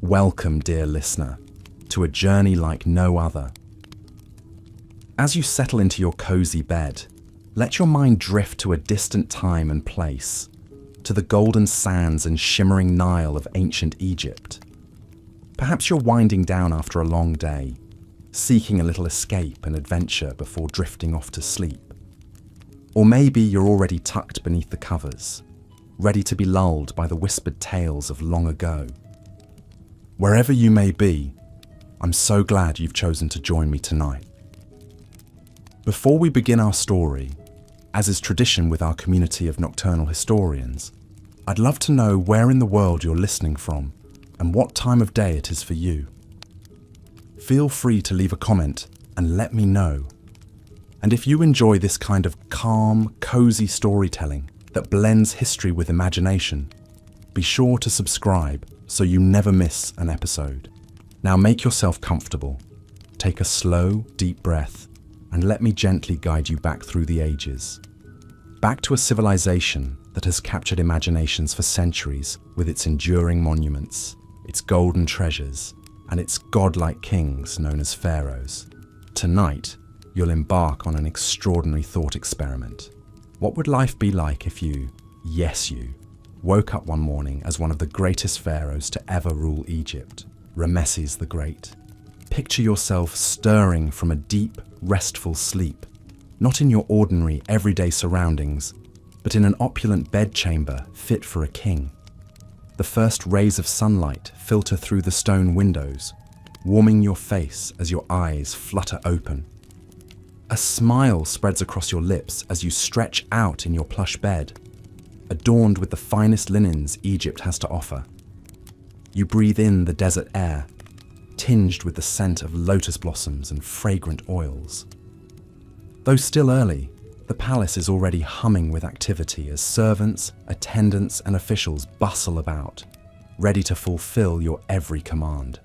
Welcome, dear listener, to a journey like no other. As you settle into your cozy bed, let your mind drift to a distant time and place, to the golden sands and shimmering Nile of ancient Egypt. Perhaps you're winding down after a long day, seeking a little escape and adventure before drifting off to sleep. Or maybe you're already tucked beneath the covers, ready to be lulled by the whispered tales of long ago. Wherever you may be, I'm so glad you've chosen to join me tonight. Before we begin our story, as is tradition with our community of nocturnal historians, I'd love to know where in the world you're listening from and what time of day it is for you. Feel free to leave a comment and let me know. And if you enjoy this kind of calm, cozy storytelling that blends history with imagination, be sure to subscribe so you never miss an episode. Now make yourself comfortable, take a slow, deep breath, and let me gently guide you back through the ages. Back to a civilization that has captured imaginations for centuries with its enduring monuments, its golden treasures, and its godlike kings known as pharaohs. Tonight, you'll embark on an extraordinary thought experiment. What would life be like if you, yes you, woke up one morning as one of the greatest pharaohs to ever rule Egypt, Ramesses the Great? Picture yourself stirring from a deep, restful sleep, not in your ordinary, everyday surroundings, but in an opulent bedchamber fit for a king. The first rays of sunlight filter through the stone windows, warming your face as your eyes flutter open. A smile spreads across your lips as you stretch out in your plush bed, adorned with the finest linens Egypt has to offer. You breathe in the desert air, tinged with the scent of lotus blossoms and fragrant oils. Though still early, the palace is already humming with activity as servants, attendants, and officials bustle about, ready to fulfill your every command.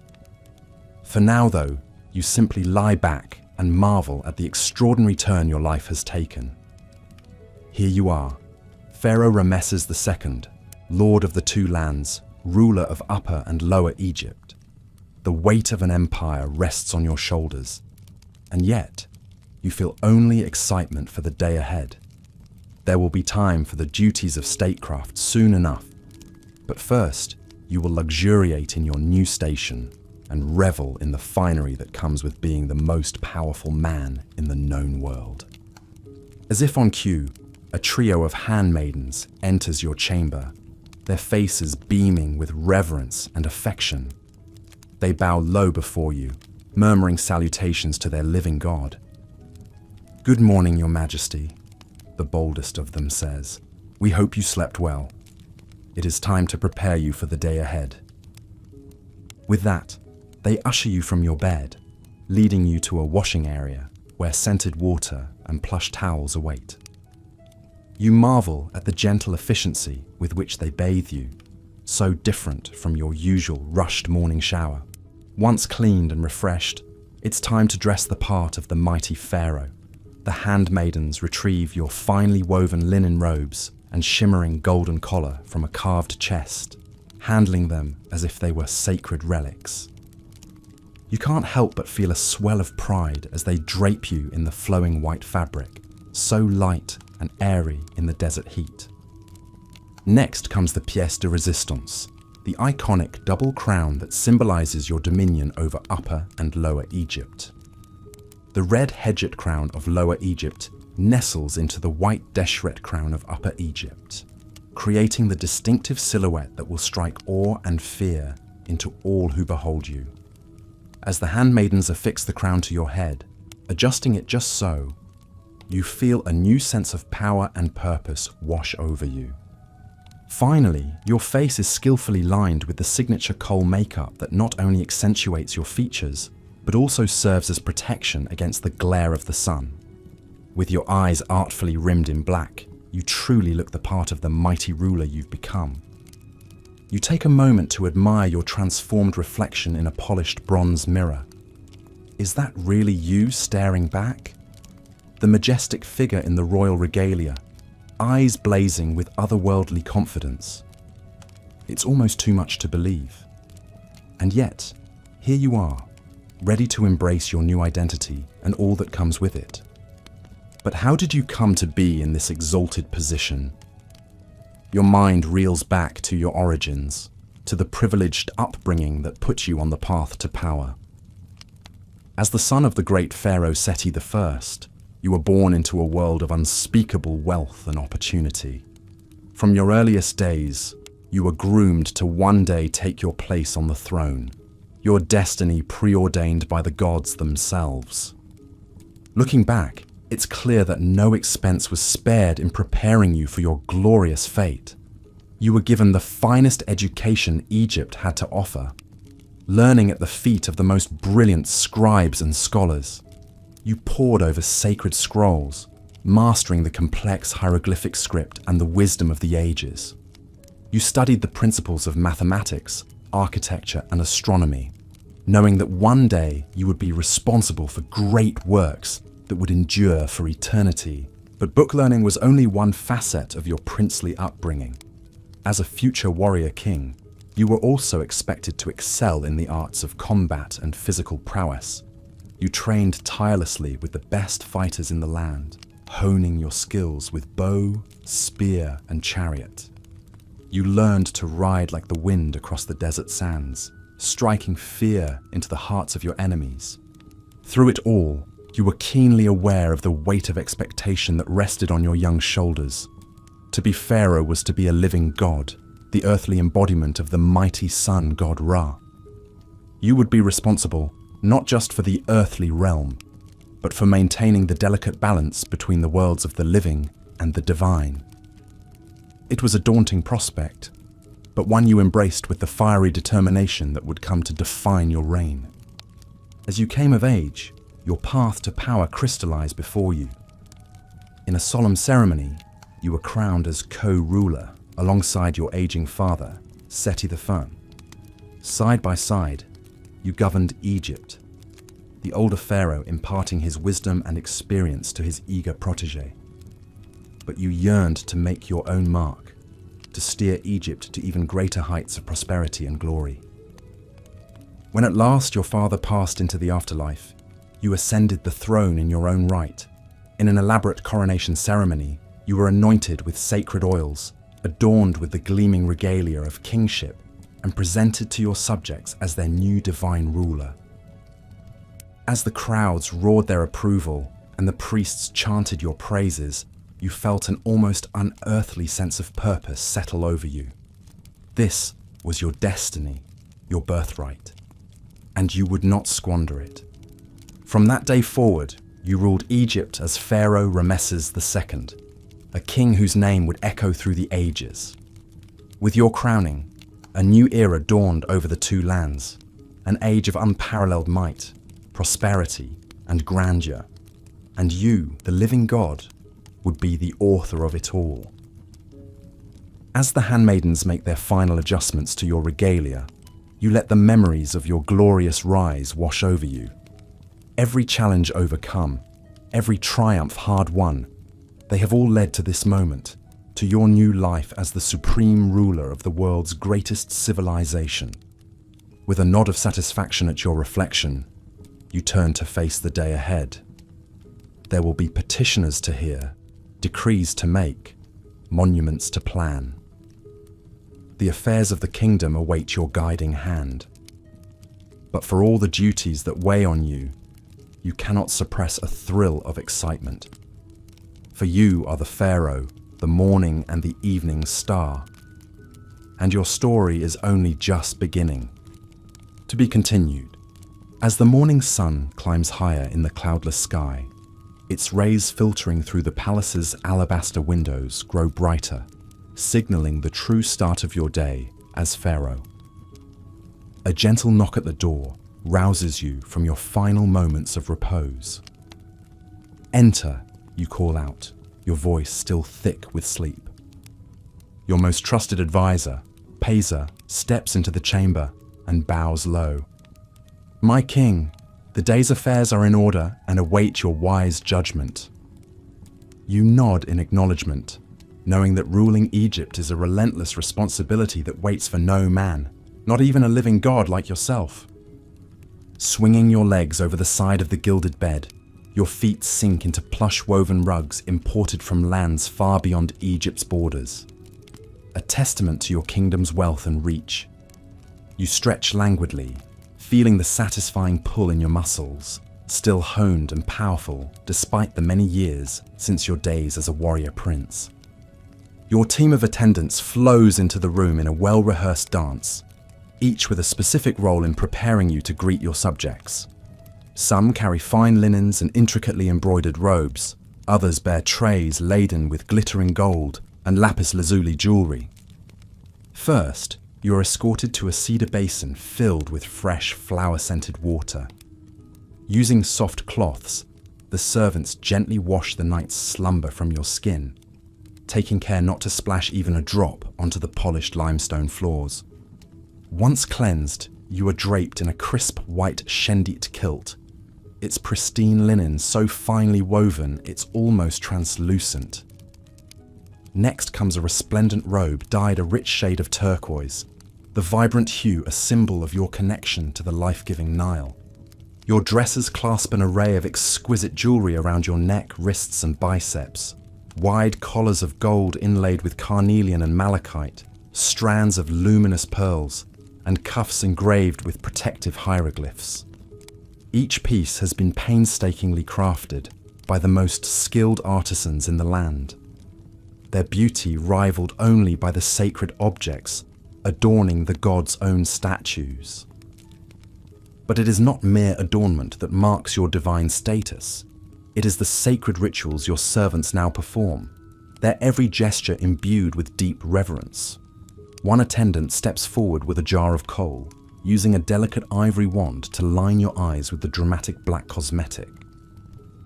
For now, though, you simply lie back and marvel at the extraordinary turn your life has taken. Here you are, Pharaoh Ramesses II, Lord of the Two Lands, ruler of Upper and Lower Egypt. The weight of an empire rests on your shoulders, and yet you feel only excitement for the day ahead. There will be time for the duties of statecraft soon enough, but first you will luxuriate in your new station and revel in the finery that comes with being the most powerful man in the known world. As if on cue, a trio of handmaidens enters your chamber, their faces beaming with reverence and affection. They bow low before you, murmuring salutations to their living god. "Good morning, Your Majesty," the boldest of them says. "We hope you slept well. It is time to prepare you for the day ahead." With that, they usher you from your bed, leading you to a washing area where scented water and plush towels await. You marvel at the gentle efficiency with which they bathe you, so different from your usual rushed morning shower. Once cleaned and refreshed, it's time to dress the part of the mighty pharaoh. The handmaidens retrieve your finely woven linen robes and shimmering golden collar from a carved chest, handling them as if they were sacred relics. You can't help but feel a swell of pride as they drape you in the flowing white fabric, so light and airy in the desert heat. Next comes the pièce de résistance, the iconic double crown that symbolizes your dominion over Upper and Lower Egypt. The red hedget crown of Lower Egypt nestles into the white deshret crown of Upper Egypt, creating the distinctive silhouette that will strike awe and fear into all who behold you. As the handmaidens affix the crown to your head, adjusting it just so, you feel a new sense of power and purpose wash over you. Finally, your face is skillfully lined with the signature kohl makeup that not only accentuates your features, but also serves as protection against the glare of the sun. With your eyes artfully rimmed in black, you truly look the part of the mighty ruler you've become. You take a moment to admire your transformed reflection in a polished bronze mirror. Is that really you staring back? The majestic figure in the royal regalia, eyes blazing with otherworldly confidence. It's almost too much to believe. And yet, here you are, ready to embrace your new identity and all that comes with it. But how did you come to be in this exalted position? Your mind reels back to your origins, to the privileged upbringing that put you on the path to power. As the son of the great Pharaoh Seti I, you were born into a world of unspeakable wealth and opportunity. From your earliest days, you were groomed to one day take your place on the throne, your destiny preordained by the gods themselves. Looking back, it's clear that no expense was spared in preparing you for your glorious fate. You were given the finest education Egypt had to offer, learning at the feet of the most brilliant scribes and scholars. You pored over sacred scrolls, mastering the complex hieroglyphic script and the wisdom of the ages. You studied the principles of mathematics, architecture, and astronomy, knowing that one day you would be responsible for great works that would endure for eternity. But book learning was only one facet of your princely upbringing. As a future warrior king, you were also expected to excel in the arts of combat and physical prowess. You trained tirelessly with the best fighters in the land, honing your skills with bow, spear, and chariot. You learned to ride like the wind across the desert sands, striking fear into the hearts of your enemies. Through it all, you were keenly aware of the weight of expectation that rested on your young shoulders. To be Pharaoh was to be a living god, the earthly embodiment of the mighty sun god Ra. You would be responsible not just for the earthly realm, but for maintaining the delicate balance between the worlds of the living and the divine. It was a daunting prospect, but one you embraced with the fiery determination that would come to define your reign. As you came of age, your path to power crystallized before you. In a solemn ceremony, you were crowned as co-ruler alongside your aging father, Seti I. Side by side, you governed Egypt, the older pharaoh imparting his wisdom and experience to his eager protege. But you yearned to make your own mark, to steer Egypt to even greater heights of prosperity and glory. When at last your father passed into the afterlife, you ascended the throne in your own right. In an elaborate coronation ceremony, you were anointed with sacred oils, adorned with the gleaming regalia of kingship, and presented to your subjects as their new divine ruler. As the crowds roared their approval and the priests chanted your praises, you felt an almost unearthly sense of purpose settle over you. This was your destiny, your birthright, and you would not squander it. From that day forward, you ruled Egypt as Pharaoh Ramesses II, a king whose name would echo through the ages. With your crowning, a new era dawned over the two lands, an age of unparalleled might, prosperity, and grandeur, and you, the living God, would be the author of it all. As the handmaidens make their final adjustments to your regalia, you let the memories of your glorious rise wash over you. Every challenge overcome, every triumph hard won, they have all led to this moment, to your new life as the supreme ruler of the world's greatest civilization. With a nod of satisfaction at your reflection, you turn to face the day ahead. There will be petitioners to hear, decrees to make, monuments to plan. The affairs of the kingdom await your guiding hand. But for all the duties that weigh on you, you cannot suppress a thrill of excitement. For you are the Pharaoh, the morning and the evening star. And your story is only just beginning. To be continued. As the morning sun climbs higher in the cloudless sky, its rays filtering through the palace's alabaster windows grow brighter, signaling the true start of your day as Pharaoh. A gentle knock at the door rouses you from your final moments of repose. Enter, you call out, your voice still thick with sleep. Your most trusted advisor, Paiser, steps into the chamber and bows low. My king, the day's affairs are in order and await your wise judgment. You nod in acknowledgement, knowing that ruling Egypt is a relentless responsibility that waits for no man. not even a living god like yourself. Swinging your legs over the side of the gilded bed, your feet sink into plush-woven rugs imported from lands far beyond Egypt's borders, a testament to your kingdom's wealth and reach. You stretch languidly, feeling the satisfying pull in your muscles, still honed and powerful despite the many years since your days as a warrior prince. Your team of attendants flows into the room in a well-rehearsed dance, each with a specific role in preparing you to greet your subjects. Some carry fine linens and intricately embroidered robes, others bear trays laden with glittering gold and lapis lazuli jewelry. First, you are escorted to a cedar basin filled with fresh, flower-scented water. Using soft cloths, the servants gently wash the night's slumber from your skin, taking care not to splash even a drop onto the polished limestone floors. Once cleansed, you are draped in a crisp white shendit kilt, its pristine linen so finely woven it's almost translucent. Next comes a resplendent robe dyed a rich shade of turquoise, the vibrant hue a symbol of your connection to the life-giving Nile. Your dresses clasp an array of exquisite jewelry around your neck, wrists and biceps, wide collars of gold inlaid with carnelian and malachite, strands of luminous pearls, and cuffs engraved with protective hieroglyphs. Each piece has been painstakingly crafted by the most skilled artisans in the land, their beauty rivaled only by the sacred objects adorning the god's own statues. But it is not mere adornment that marks your divine status. It is the sacred rituals your servants now perform, their every gesture imbued with deep reverence. One attendant steps forward with a jar of coal, using a delicate ivory wand to line your eyes with the dramatic black cosmetic.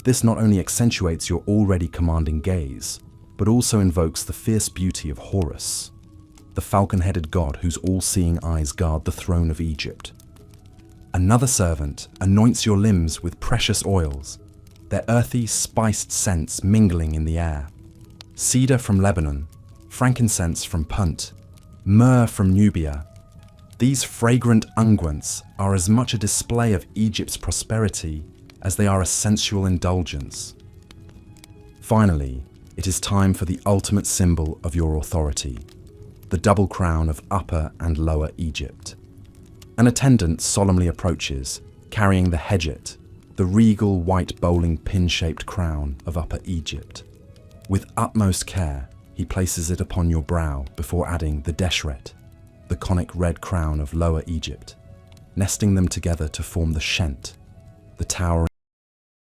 This not only accentuates your already commanding gaze, but also invokes the fierce beauty of Horus, the falcon-headed god whose all-seeing eyes guard the throne of Egypt. Another servant anoints your limbs with precious oils, their earthy, spiced scents mingling in the air. Cedar from Lebanon, frankincense from Punt, myrrh from Nubia. These fragrant unguents are as much a display of Egypt's prosperity as they are a sensual indulgence. Finally, it is time for the ultimate symbol of your authority, the double crown of Upper and Lower Egypt. An attendant solemnly approaches, carrying the hedjet, the regal white bowling pin-shaped crown of Upper Egypt. With utmost care, he places it upon your brow before adding the deshret, the conic red crown of Lower Egypt, nesting them together to form the shent, the towering